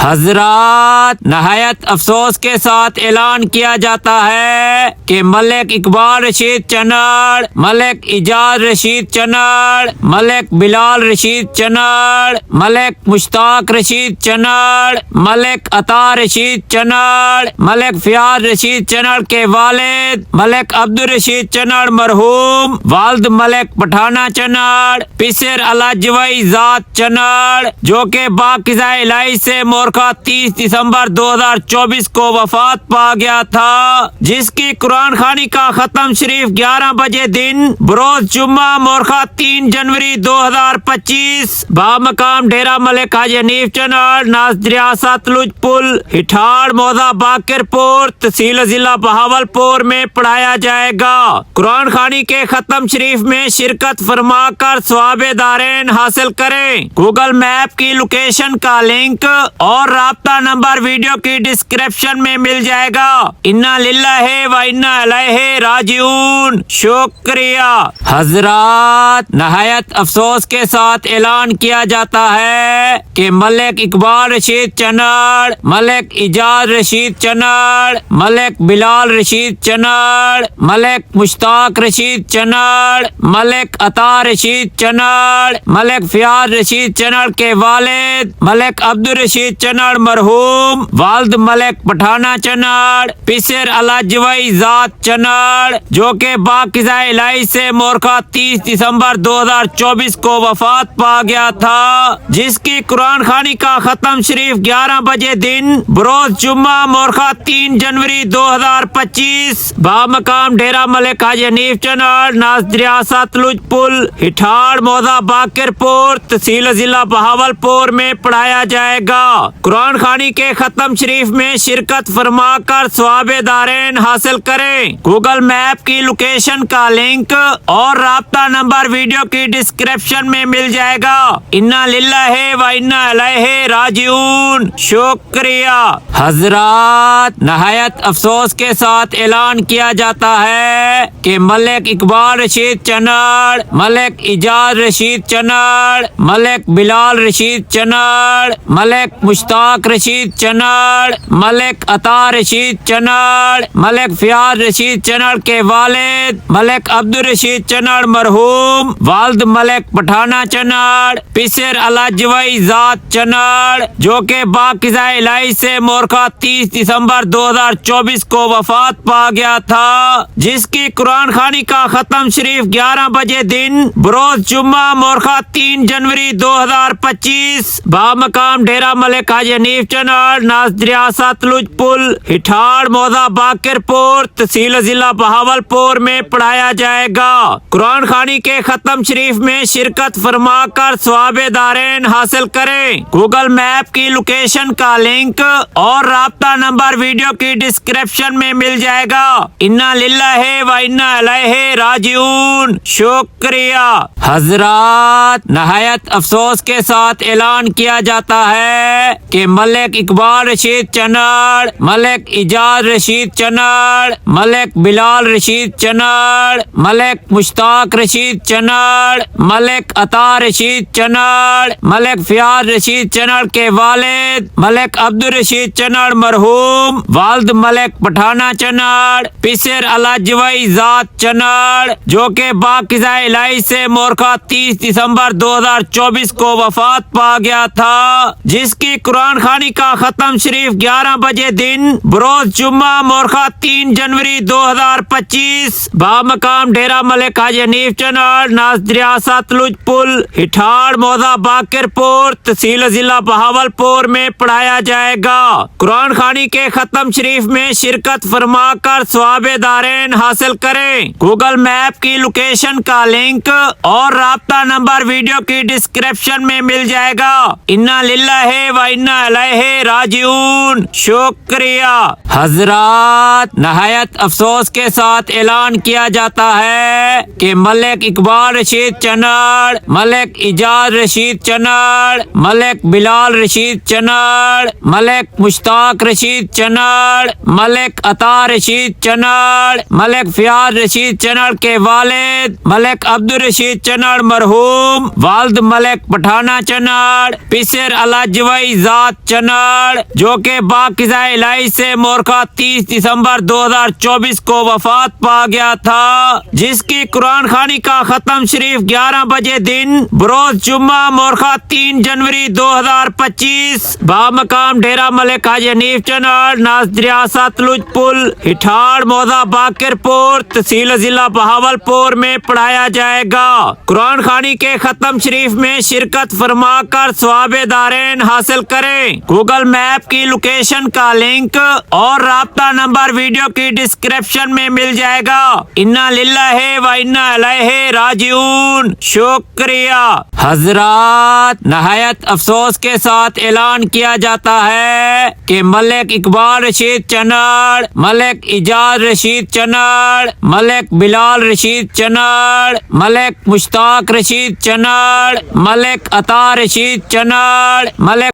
حضرات، نہایت افسوس کے ساتھ اعلان کیا جاتا ہے کہ ملک اقبال رشید چنڑ، ملک اعجاز رشید چنڑ، ملک بلال رشید چنڑ، ملک مشتاق رشید چنڑ، ملک عطا رشید چنڑ، ملک فیاض رشید چنڑ کے والد ملک عبدالرشید چنڑ مرحوم، والد ملک پٹھانہ چنڑ، پسر الاجوئی ذات چنڑ، جو کہ باقضاء الہی سے مورخہ 30 دسمبر 2024 کو وفات پا گیا تھا، جس کی قرآن خوانی کا ختم شریف 11 بجے دن بروز جمعہ مورخہ 3 جنوری 2025 بامقام ڈیرہ ملک حاجی حنیف چنڑ، ناز دریا ستلج پل، ہٹھاڑ، موضع باقر پور، تحصیل ضلع بہاولپور میں پڑھایا جائے گا۔ قرآن خوانی کے ختم شریف میں شرکت فرما کر ثواب دارین حاصل کریں۔ گوگل میپ کی لوکیشن کا لنک اور رابطہ نمبر ویڈیو کی ڈسکرپشن میں مل جائے گا۔ انا للہ و انا الیہ راجعون۔ شکریہ۔ حضرات، نہایت افسوس کے ساتھ اعلان کیا جاتا ہے کہ ملک اقبال رشید چنڑ، ملک اعجاز رشید چنڑ، ملک بلال رشید چنڑ، ملک مشتاق رشید چنڑ، ملک عطا رشید چنڑ، ملک فیاض رشید چنڑ کے والد ملک عبدالرشید چنڑ مرحوم، والد ملک پٹھانہ چنڑ، پسر الاجوئی ذات چنڑ، جو کہ باقضاء الہی سے مورخہ 30 دسمبر 2024 کو وفات پا گیا تھا، جس کی قرآن خوانی کا ختم شریف 11 بجے دن بروز جمعہ مورخہ 3 جنوری 2025 بامقام ڈیرہ ملک حاجی حنیف چنڑ، ناز دریا ستلج پل، ہٹھاڑ، موضع باقر پور، تحصیل ضلع بہاولپور میں پڑھایا جائے گا۔ قرآن خوانی کے ختم شریف میں شرکت فرما کر ثواب دارین حاصل کریں۔ گوگل میپ کی لوکیشن کا لنک اور رابطہ نمبر ویڈیو کی ڈسکرپشن میں مل جائے گا۔ انا للہ و انا الیہ راجعون۔ شکریہ۔ حضرات، نہایت افسوس کے ساتھ اعلان کیا جاتا ہے کہ ملک اقبال رشید چنڑ، ملک اعجاز رشید چنڑ، ملک بلال رشید چنڑ، ملک مشتاق رشید چنڑ، ملک عطا رشید چنڑ، ملک فیاض رشید چنڑ کے والد ملک عبدالرشید چنڑ مرحوم، والد ملک پٹھانہ چنڑ، پسر الاجوئی ذات چنڑ، جو کہ باقضاء الہی سے مورخہ 30 دسمبر 2024 کو وفات پا گیا تھا، جس کی قرآن خوانی کا ختم شریف 11 بجے دن بروز جمعہ مورخہ 3 جنوری 2025 بامقام ڈیرہ ملک حاجی حنیف چنڑ، ناز دریا ستلج پل، ہٹھاڑ، موضع باقر پور، تحصیل ضلع بہاولپور میں پڑھایا جائے گا۔ قرآن خوانی کے ختم شریف میں شرکت فرما کر ثواب دارین حاصل کریں۔ گوگل میپ کی لوکیشن کا لنک اور رابطہ نمبر ویڈیو کی ڈسکرپشن میں مل جائے گا۔ انا للہ و انا الیہ راجعون۔ شکریہ۔ حضرات، نہایت افسوس کے ساتھ اعلان کیا جاتا ہے کہ ملک اقبال رشید چنڑ، ملک اعجاز رشید چنڑ، ملک بلال رشید چنڑ، ملک مشتاق رشید چنڑ، ملک عطا رشید چنڑ، ملک فیاض رشید چنڑ کے والد ملک عبدالرشید چنڑ مرحوم، والد ملک پٹھانہ چنڑ، پسر الاجوئی ذات چنڑ، جو کہ باقضاء الہی سے مورخہ 30 دسمبر 2024 کو وفات پا گیا تھا، جس کی قرآن خوانی کا ختم شریف 11 بجے دن بروز جمعہ مورخہ 3 جنوری 2025 بامقام ڈیرہ ملک حاجی حنیف چنڑ، ناز دریا ستلج پل، ہٹھاڑ، موضع باقر پور، تحصیل ضلع بہاولپور میں پڑھایا جائے گا۔ قرآن خوانی کے ختم شریف میں شرکت فرما کر ثواب دارین حاصل کریں۔ گوگل میپ کی لوکیشن کا لنک اور رابطہ نمبر ویڈیو کی ڈسکرپشن میں مل جائے گا۔ انا للہ و انا الیہ راجعون۔ شکریہ۔ حضرات، نہایت افسوس کے ساتھ اعلان کیا جاتا ہے کہ ملک اقبال رشید چنڑ، ملک اعجاز رشید چنڑ، ملک بلال رشید چنڑ، ملک مشتاق رشید چنڑ، ملک عطا رشید چنڑ، ملک فیاض رشید چنڑ کے والد ملک عبدالرشید چنڑ مرحوم، والد ملک پٹھانہ چنڑ، پسر الاجوئی ذات رشاد چنڑ جو کہ باقیزہ الہی سے مورخہ 30 دسمبر 2024 کو وفات پا گیا تھا، جس کی قرآن خوانی کا ختم شریف 11 بجے دن بروز جمعہ مورخہ 3 جنوری 2025 بامقام ڈیرہ ملک حاجی حنیف چنڑ ناز دریا ستلج پل ہٹھاڑ موضع باقر پور تحصیل ضلع بہاولپور میں پڑھایا جائے گا۔ قرآن خوانی کے ختم شریف میں شرکت فرما کر ثواب دارین حاصل کریں۔ گوگل میپ کی لوکیشن کا لنک اور رابطہ نمبر ویڈیو کی ڈسکرپشن میں مل جائے گا۔ انا للہ و انا الیہ راجعون۔ شکریہ حضرات، نہایت افسوس کے ساتھ اعلان کیا جاتا ہے کہ ملک اقبال رشید چنڑ، ملک اعجاز رشید چنڑ، ملک بلال رشید چنڑ، ملک مشتاق رشید چنڑ، ملک عطا رشید چنڑ، ملک